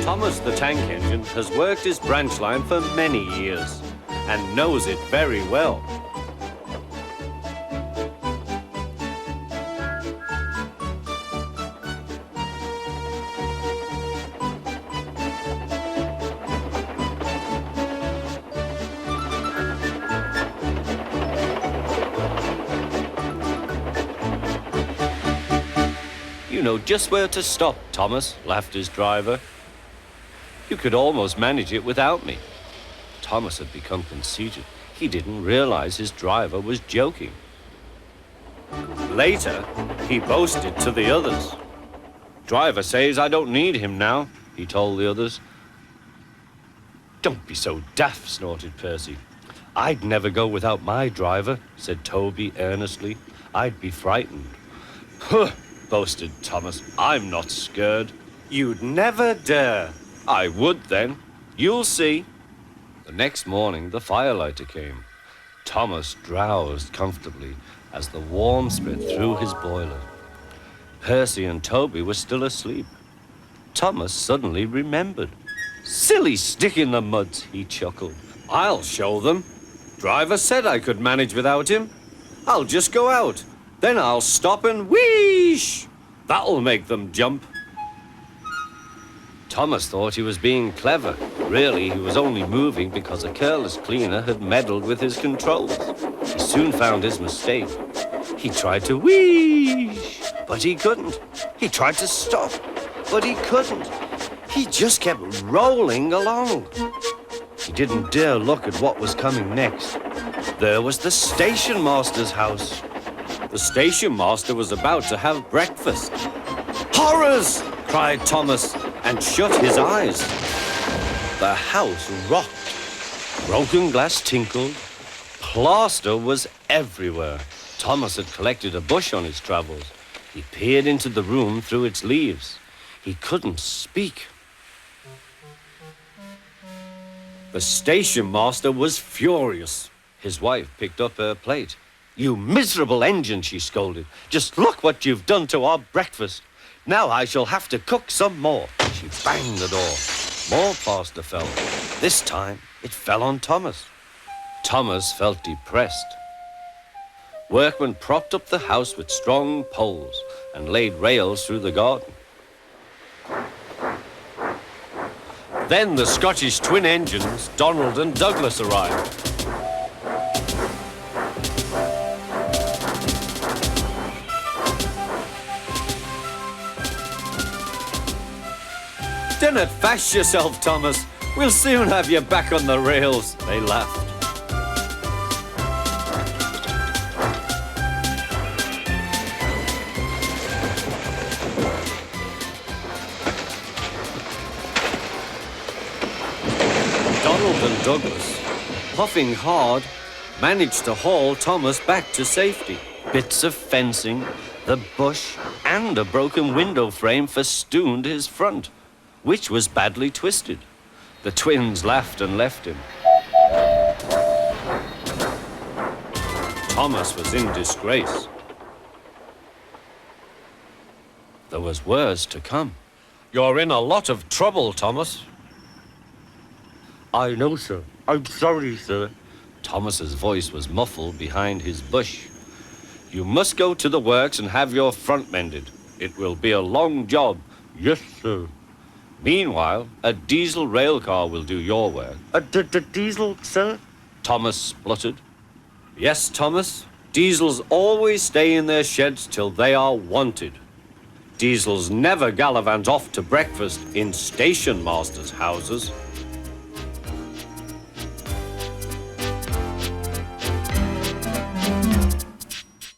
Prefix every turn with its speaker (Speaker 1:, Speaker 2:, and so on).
Speaker 1: Thomas the tank engine has worked his branch line for many years and knows it very well. You know just where to stop, Thomas, laughed his driver. You could almost manage it without me. Thomas had become conceited. He didn't realize his driver was joking. Later, he boasted to the others. Driver says I don't need him now, he told the others. Don't be so daft, snorted Percy. I'd never go without my driver, said Toby earnestly. I'd be frightened. Huh, boasted Thomas. I'm not scared. You'd never dare. I would then. You'll see. The next morning, the firelighter came. Thomas drowsed comfortably as the warmth spread through his boiler. Percy and Toby were still asleep. Thomas suddenly remembered. Silly stick in the mud, he chuckled. I'll show them. Driver said I could manage without him. I'll just go out. Then I'll stop and wheesh! That'll make them jump. Thomas thought he was being clever. Really, he was only moving because a careless cleaner had meddled with his controls. He soon found his mistake. He tried to wheesh, but he couldn't. He tried to stop, but he couldn't. He just kept rolling along. He didn't dare look at what was coming next. There was the station master's house. The station master was about to have breakfast. Horrors! Cried Thomas and shut his eyes. The house rocked. Broken glass tinkled. Plaster was everywhere. Thomas had collected a bush on his travels. He peered into the room through its leaves. He couldn't speak. The station master was furious. His wife picked up her plate. You miserable engine, she scolded. Just look what you've done to our breakfast. Now I shall have to cook some more. She banged the door. More plaster fell. This time, it fell on Thomas. Thomas felt depressed. Workmen propped up the house with strong poles and laid rails through the garden. Then the Scottish twin engines, Donald and Douglas, arrived. Dinna fash yourself, Thomas. We'll soon have you back on the rails, they laughed. Donald and Douglas, puffing hard, managed to haul Thomas back to safety. Bits of fencing, the bush, and a broken window frame festooned his front, which was badly twisted. The twins laughed and left him. Thomas was in disgrace. There was worse to come. You're in a lot of trouble, Thomas. I know, sir. I'm sorry, sir. Thomas's voice was muffled behind his bush. You must go to the works and have your front mended. It will be a long job. Yes, sir. Meanwhile, a diesel rail car will do your work. A diesel, sir? Thomas spluttered. Yes, Thomas. Diesels always stay in their sheds till they are wanted. Diesels never gallivant off to breakfast in station masters' houses.